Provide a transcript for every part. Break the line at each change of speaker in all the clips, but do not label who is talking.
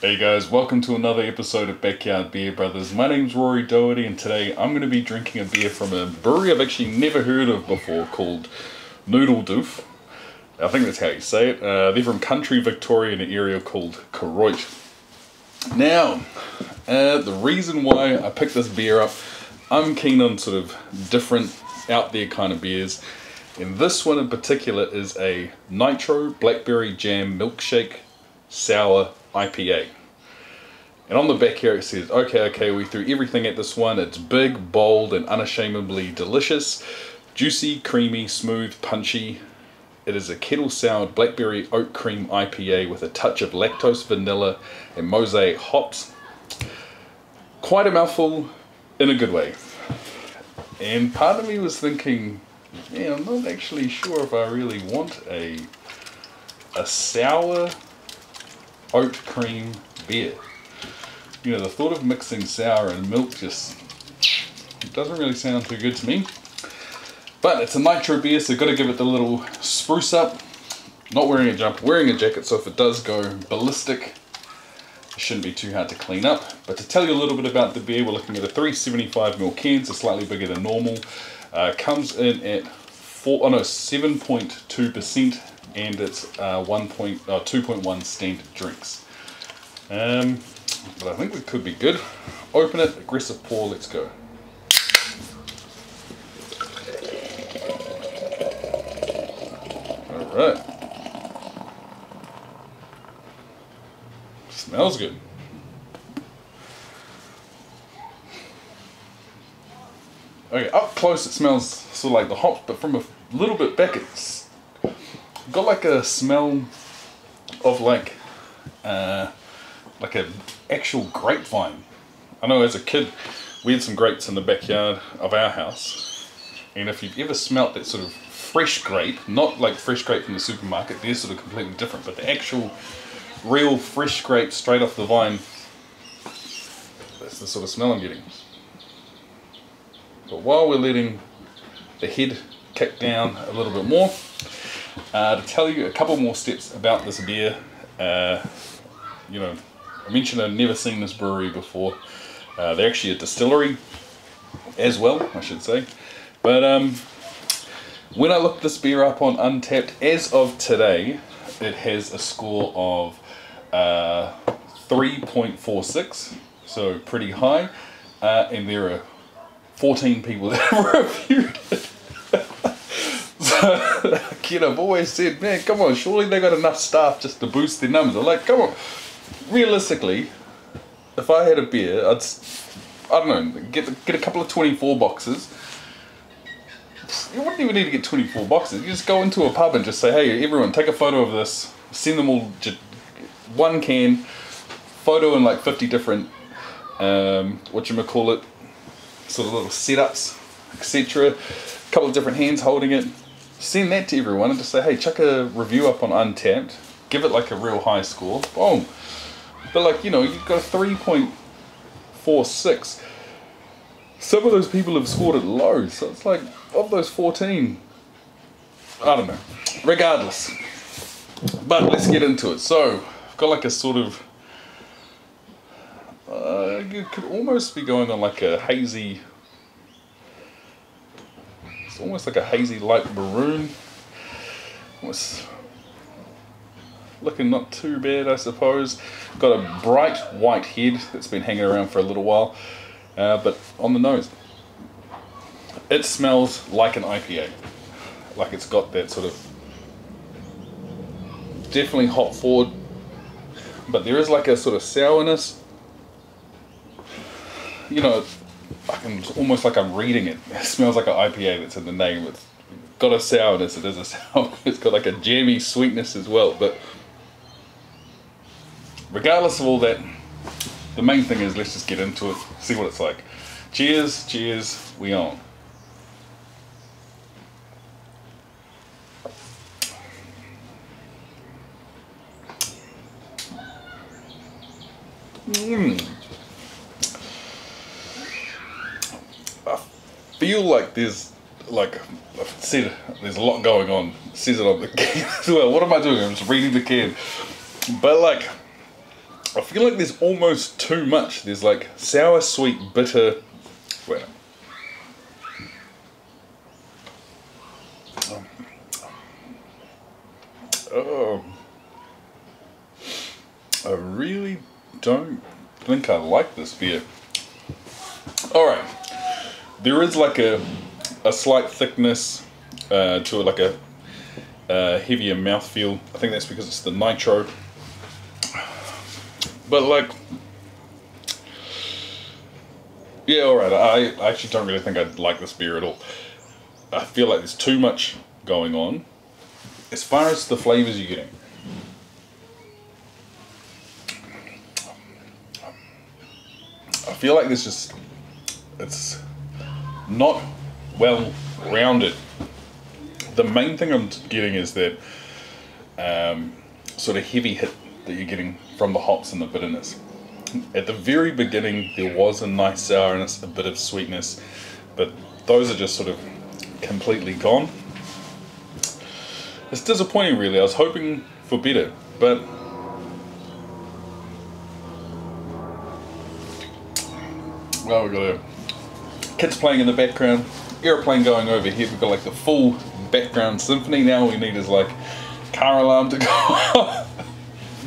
Hey guys, welcome to another episode of Backyard Beer Brothers. My name's Rory Doherty and today I'm going to be drinking a beer from a brewery I've actually never heard of before called Noodledoof. I think that's how you say it. They're from country Victoria in an area called Koroit. Now, the reason why I picked this beer up, I'm keen on sort of different out there kind of beers. And this one in particular is a Nitro Blackberry Jam Milkshake Sour IPA. And on the back here it says, okay, we threw everything at this one. It's big, bold, and unashamedly delicious. Juicy, creamy, smooth, punchy. It is a kettle soured blackberry oat cream IPA with a touch of lactose, vanilla, and mosaic hops. Quite a mouthful in a good way. And part of me was thinking, yeah, I'm not actually sure if I really want a sour oat cream beer. You know, the thought of mixing sour and milk just doesn't really sound too good to me. But it's a nitro beer, so got to give it the little spruce up. Not wearing a jumper, wearing a jacket, so if it does go ballistic, it shouldn't be too hard to clean up. But to tell you a little bit about the beer, we're looking at a 375ml can, so slightly bigger than normal. Comes in at 7.2%, and it's 2.1 standard drinks. But I think we could be good. Open it, aggressive pour, let's go. Alright. Smells good. Okay, up close it smells sort of like the hops, but from a little bit back it's got like a smell of like an actual grapevine. I know as a kid we had some grapes in the backyard of our house, and if you've ever smelt that sort of fresh grape, not like fresh grape from the supermarket, they're sort of completely different, but the actual real fresh grape straight off the vine, that's the sort of smell I'm getting. But while we're letting the head kick down a little bit more, to tell you a couple more steps about this beer, you know, I mentioned I'd never seen this brewery before. They're actually a distillery as well, I should say. But when I looked this beer up on Untapped, as of today, it has a score of 3.46, so pretty high, and there are 14 people that have reviewed it. So, kid, I've always said, man, come on, surely they got enough staff just to boost their numbers. I'm like, come on. Realistically, if I had a beer, I don't know, get a couple of 24 boxes. You wouldn't even need to get 24 boxes. You just go into a pub and just say, hey, everyone, take a photo of this. Send them all just one can, photo in like 50 different, whatchamacallit, sort of little setups, etc. A couple of different hands holding it. Send that to everyone and just say, hey, chuck a review up on Untapped. Give it like a real high score. Boom. But like, you know, you've got a 3.46. Some of those people have scored it low. So it's like, of those 14, I don't know. Regardless. But let's get into it. So, I've got like a sort of, you could almost be going on like a hazy, it's almost like a hazy light maroon. Almost looking not too bad, I suppose. Got a bright white head that's been hanging around for a little while, but on the nose, it smells like an IPA. Like it's got that sort of definitely hop forward, but there is like a sort of sourness. You know, almost like I'm reading it. It smells like an IPA that's in the name. It's got a sourness, it is a sour. It's got like a jammy sweetness as well. But regardless of all that, the main thing is let's just get into it, see what it's like. Cheers, cheers, we on. I feel like there's, like I've said, there's a lot going on. It says it on the can as well. What am I doing? I'm just reading the can. But like, I feel like there's almost too much. There's like sour, sweet, bitter. Wait. Oh. I really don't think I like this beer. Alright. There is like a slight thickness to it, like a heavier mouthfeel. I think that's because it's the Nitro. But like, yeah, alright, I actually don't really think I like this beer at all. I feel like there's too much going on. As far as the flavours you're getting, I feel like there's just, it's not well rounded. The main thing I'm getting is that sort of heavy hit that you're getting from the hops and the bitterness. At the very beginning there was a nice sourness, a bit of sweetness, but those are just sort of completely gone. It's disappointing really. I was hoping for better, but well, we've got kids playing in the background, airplane going over here, we've got like the full background symphony. Now all we need is like car alarm to go off,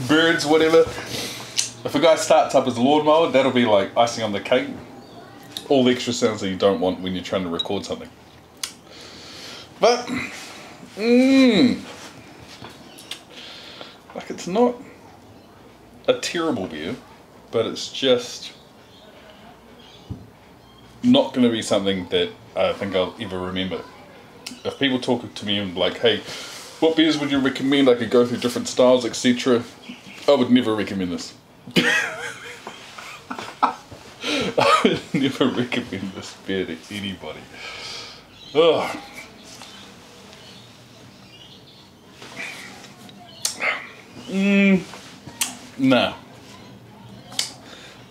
birds, whatever. If a guy starts up his lawnmower, that'll be like icing on the cake. All the extra sounds that you don't want when you're trying to record something. But, like it's not a terrible beer, but it's just not going to be something that I think I'll ever remember. If people talk to me and like, hey, what beers would you recommend? I could go through different styles, etc. I would never recommend this. I would never recommend this beer to anybody. Ugh. Nah.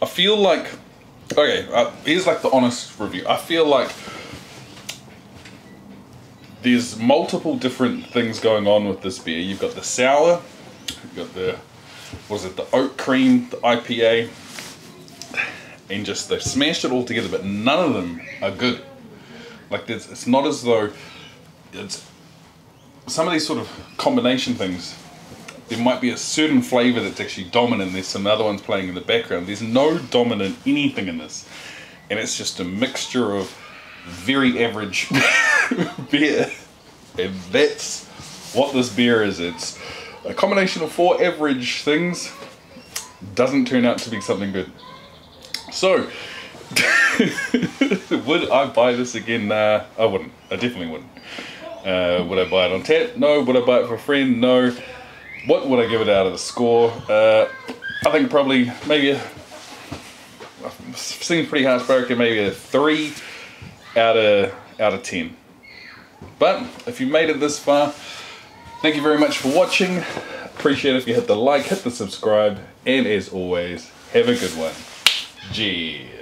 I feel like, okay, here's like the honest review. I feel like there's multiple different things going on with this beer. You've got the sour, you've got the, what is it, the oat cream, the IPA, and just they've smashed it all together, but none of them are good. Like it's not as though it's some of these sort of combination things. There might be a certain flavour that's actually dominant, there's some other ones playing in the background. There's no dominant anything in this. And it's just a mixture of very average beer. And that's what this beer is. It's a combination of 4 average things. Doesn't turn out to be something good. So, would I buy this again? Nah, I wouldn't. I definitely wouldn't. Would I buy it on tap? No. Would I buy it for a friend? No. What would I give it out of the score? I think probably maybe seems pretty harsh, but I reckon maybe a 3 out of 10. But if you made it this far, thank you very much for watching. Appreciate it if you hit the like, hit the subscribe, and as always, have a good one. Cheers.